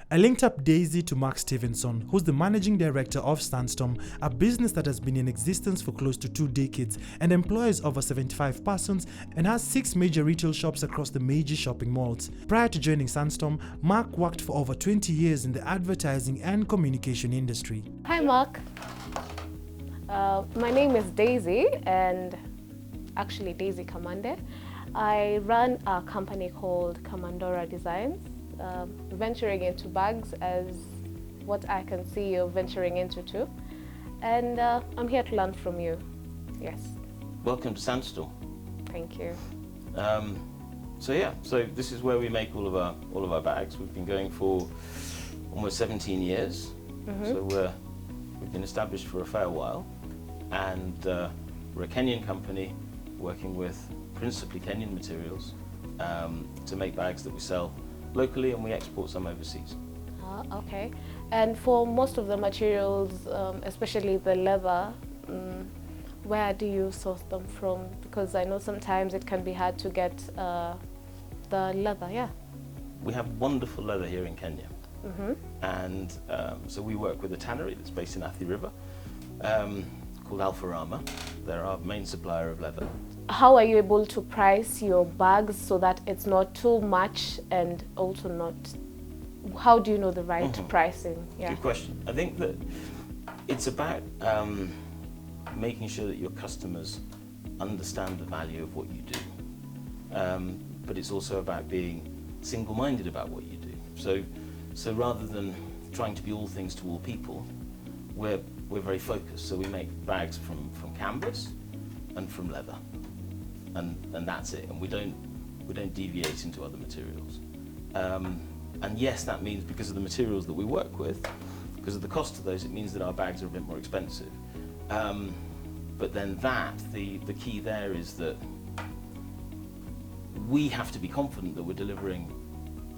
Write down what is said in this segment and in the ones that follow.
I linked up Daisy to Mark Stevenson, who's the managing director of Sandstorm, a business that has been in existence for close to 2 decades and employs over 75 persons and has 6 major retail shops across the major shopping malls. Prior to joining Sandstorm, Mark worked for over 20 years in the advertising and communication industry. Hi Mark, my name is Daisy, and actually Daisy Kamande. I run a company called Kamandora Designs, venturing into bags as what I can see you're venturing into too. And I'm here to learn from you. Yes. Welcome to Sandstorm. Thank you. So this is where we make all of our bags. We've been going for almost 17 years. So we've been established for a fair while, and we're a Kenyan company working with principally Kenyan materials to make bags that we sell locally, and we export some overseas. Okay. And for most of the materials, especially the leather, where do you source them from? Because I know sometimes it can be hard to get the leather, yeah. We have wonderful leather here in Kenya. And so we work with a tannery that's based in Athi River called Alfarama. They're our main supplier of leather. How are you able to price your bags so that it's not too much and also not, how do you know the right pricing? Yeah. Good question. I think that it's about making sure that your customers understand the value of what you do. But it's also about being single-minded about what you do. So rather than trying to be all things to all people, we're very focused. So we make bags from canvas and from leather. And that's it, and we don't deviate into other materials. And yes, that means because of the materials that we work with, because of the cost of those, it means that our bags are a bit more expensive. But then the key there is that we have to be confident that we're delivering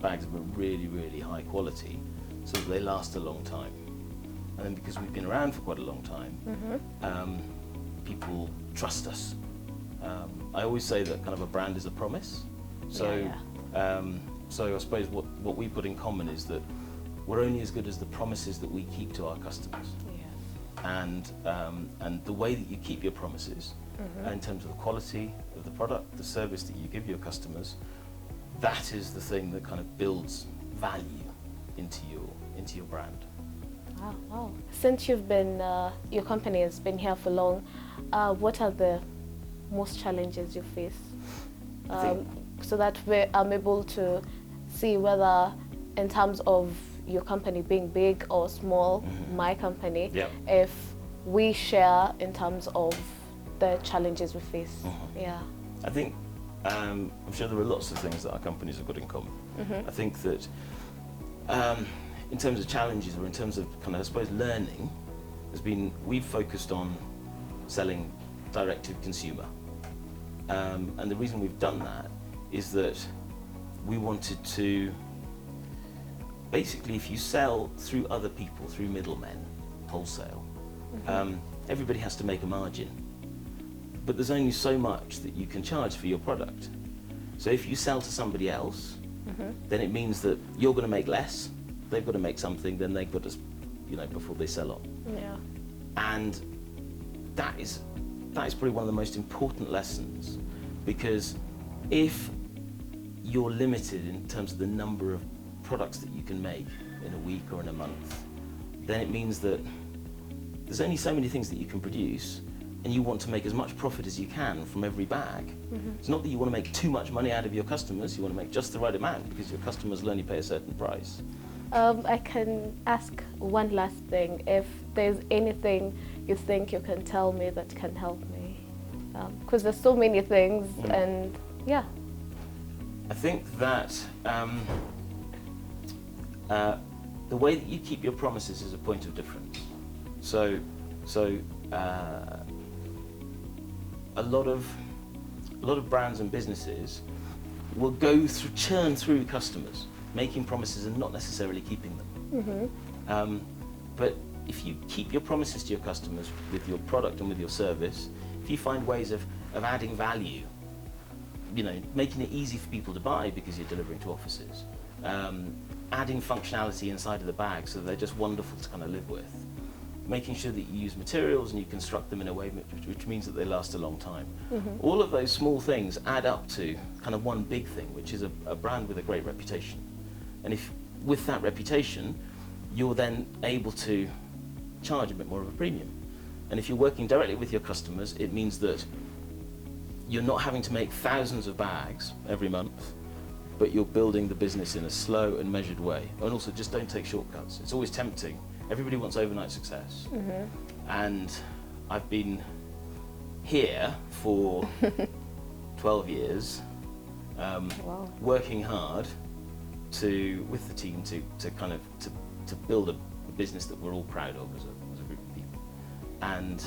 bags of a really, really high quality so that they last a long time. And then because we've been around for quite a long time, people trust us. I always say that kind of a brand is a promise. So, so I suppose what we put in common is that we're only as good as the promises that we keep to our customers. And the way that you keep your promises, in terms of the quality of the product, the service that you give your customers, that is the thing that kind of builds value into your brand. Wow. Since you've been, your company has been here for long, what are the most challenges you face? So that I'm able to see whether in terms of your company being big or small, my company, if we share in terms of the challenges we face. Yeah. I think, I'm sure there are lots of things that our companies have got in common. I think that in terms of challenges, or in terms of kind of, I suppose, learning, we've focused on selling direct to consumer. And the reason we've done that is that we wanted to, basically, if you sell through other people, through middlemen, wholesale, everybody has to make a margin. But there's only so much that you can charge for your product. So if you sell to somebody else, then it means that you're going to make less, they've got to make something, then they've got to, before they sell on. Yeah. And that is probably one of the most important lessons, because if you're limited in terms of the number of products that you can make in a week or in a month, then it means that there's only so many things that you can produce, and you want to make as much profit as you can from every bag. It's not that you want to make too much money out of your customers, you want to make just the right amount, because your customers will only pay a certain price. I can ask one last thing. If there's anything you think you can tell me that can help me, because there's so many things, and yeah. I think that the way that you keep your promises is a point of difference. So a lot of brands and businesses will churn through customers, making promises and not necessarily keeping them. But if you keep your promises to your customers with your product and with your service, if you find ways of adding value, making it easy for people to buy because you're delivering to offices, adding functionality inside of the bag so they're just wonderful to kind of live with, making sure that you use materials and you construct them in a way which means that they last a long time. All of those small things add up to kind of one big thing, which is a brand with a great reputation. And if with that reputation, you're then able to charge a bit more of a premium. And if you're working directly with your customers, it means that you're not having to make thousands of bags every month, but you're building the business in a slow and measured way. And also, just don't take shortcuts. It's always tempting. Everybody wants overnight success. And I've been here for 12 years, Wow. working hard with the team to build a business that we're all proud of as a group of people. And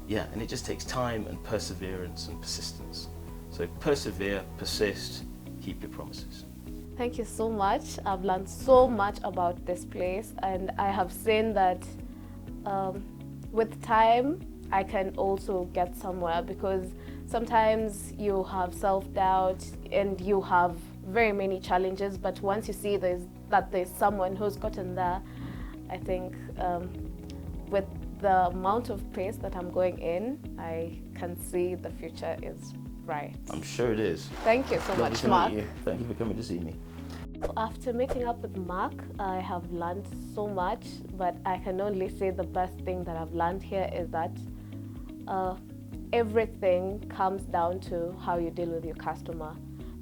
yeah, and it just takes time and perseverance and persistence. So persevere, persist, keep your promises. Thank you so much. I've learned so much about this place, and I have seen that with time I can also get somewhere, because sometimes you have self-doubt and you have very many challenges, but once you see that there's someone who's gotten there, I think with the amount of pace that I'm going in, I can see the future is bright. I'm sure it is. Thank you so Lovely much, to meet Mark. you. Thank you for coming to see me. After meeting up with Mark, I have learned so much, but I can only say the best thing that I've learned here is that everything comes down to how you deal with your customer,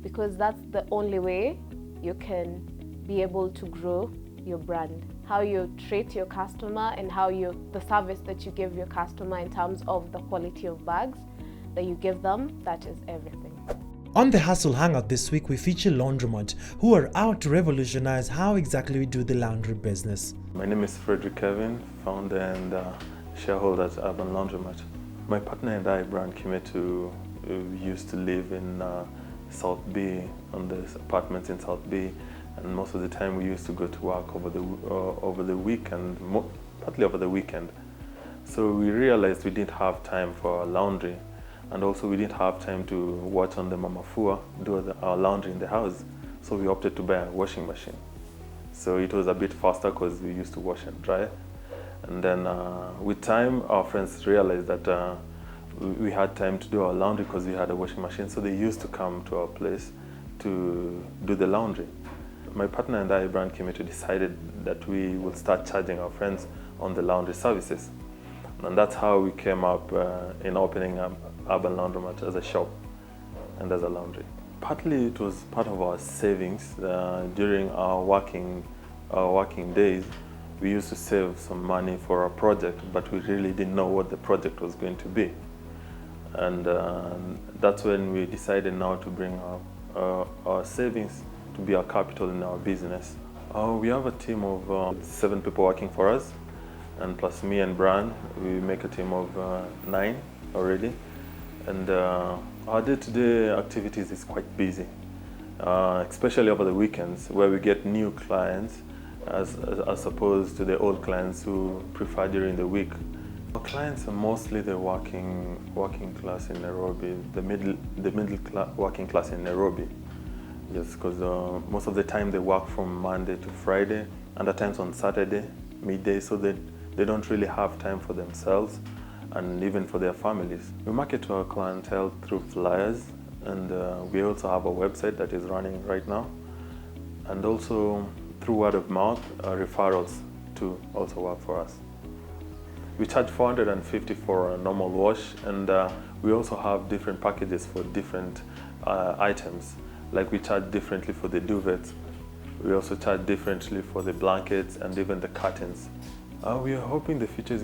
because that's the only way you can be able to grow your brand. How you treat your customer and the service that you give your customer in terms of the quality of bags that you give them, that is everything. On the Hustle Hangout this week, we feature Laundromat, who are out to revolutionize how exactly we do the laundry business. My name is Frederick Kevin, founder and shareholder at Urban Laundromat. My partner and I, Brian Kimetu, used to live in South Bay, on the apartments in South Bay, and most of the time we used to go to work over the weekend, partly over the weekend. So we realized we didn't have time for our laundry, and also we didn't have time to watch on the Mama Fua do our laundry in the house. So we opted to buy a washing machine. So it was a bit faster because we used to wash and dry. And then with time, our friends realized that we had time to do our laundry because we had a washing machine. So they used to come to our place to do the laundry. My partner and I, Brian Kimetu, decided that we would start charging our friends on the laundry services. And that's how we came up in opening up Urban Laundromat as a shop and as a laundry. Partly it was part of our savings. During our working days, we used to save some money for a project, but we really didn't know what the project was going to be. And that's when we decided now to bring our savings to be our capital in our business. We have a team of 7 people working for us, and plus me and Brian, we make a team of 9 already. And our day-to-day activities is quite busy, especially over the weekends, where we get new clients as opposed to the old clients who prefer during the week. Our clients are mostly the working class in Nairobi, the middle class, working class in Nairobi. Yes, because most of the time they work from Monday to Friday, and at times on Saturday, midday, so they don't really have time for themselves and even for their families. We market to our clientele through flyers, and we also have a website that is running right now, and also through word of mouth, referrals to also work for us. We charge 450 for a normal wash, and we also have different packages for different items. Like we charge differently for the duvets. We also charge differently for the blankets and even the curtains. We are hoping the future is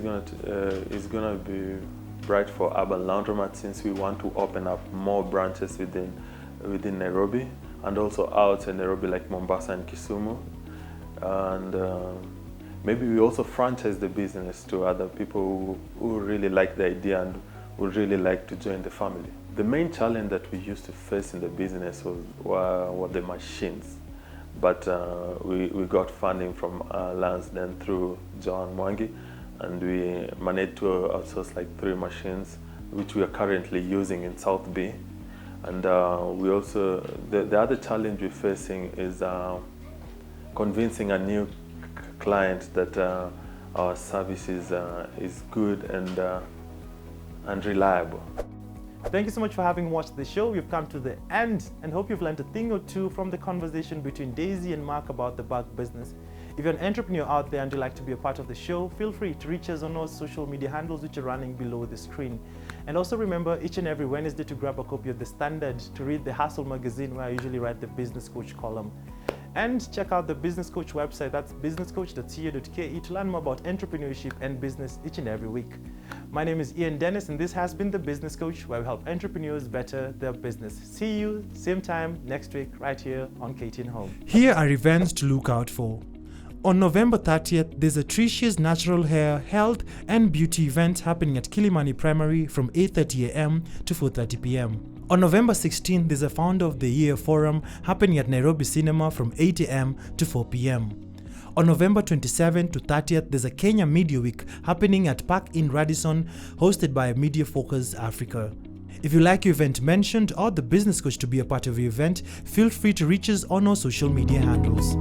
gonna be bright for Urban Laundromat, since we want to open up more branches within Nairobi, and also outside Nairobi, like Mombasa and Kisumu. And maybe we also franchise the business to other people who really like the idea and would really like to join the family. The main challenge that we used to face in the business were the machines. But we got funding from Lansden through John Mwangi, and we managed to outsource like 3 machines, which we are currently using in South Bay. And we also, the other challenge we're facing is convincing a new client that our service is good and reliable. Thank you so much for having watched the show. We've come to the end and hope you've learned a thing or two from the conversation between Daisy and Mark about the bulk business. If you're an entrepreneur out there and you'd like to be a part of the show, feel free to reach us on our social media handles which are running below the screen. And also remember each and every Wednesday to grab a copy of The Standard to read the Hustle magazine where I usually write the Business Coach column. And check out the Business Coach website, that's businesscoach.co.ke, to learn more about entrepreneurship and business each and every week. My name is Ian Dennis and this has been the Business Coach, where we help entrepreneurs better their business. See you same time next week right here on KTN Home. Here are events to look out for. On November 30th, there's a Tricia's Natural Hair, Health and Beauty event happening at Kilimani Primary from 8:30 a.m. to 4:30 p.m. On November 16th, there's a Founder of the Year Forum happening at Nairobi Cinema from 8 a.m. to 4 p.m. On November 27th to 30th, there's a Kenya Media Week happening at Park Inn Radisson, hosted by Media Focus Africa. If you like your event mentioned or the Business Coach to be a part of your event, feel free to reach us on our social media handles.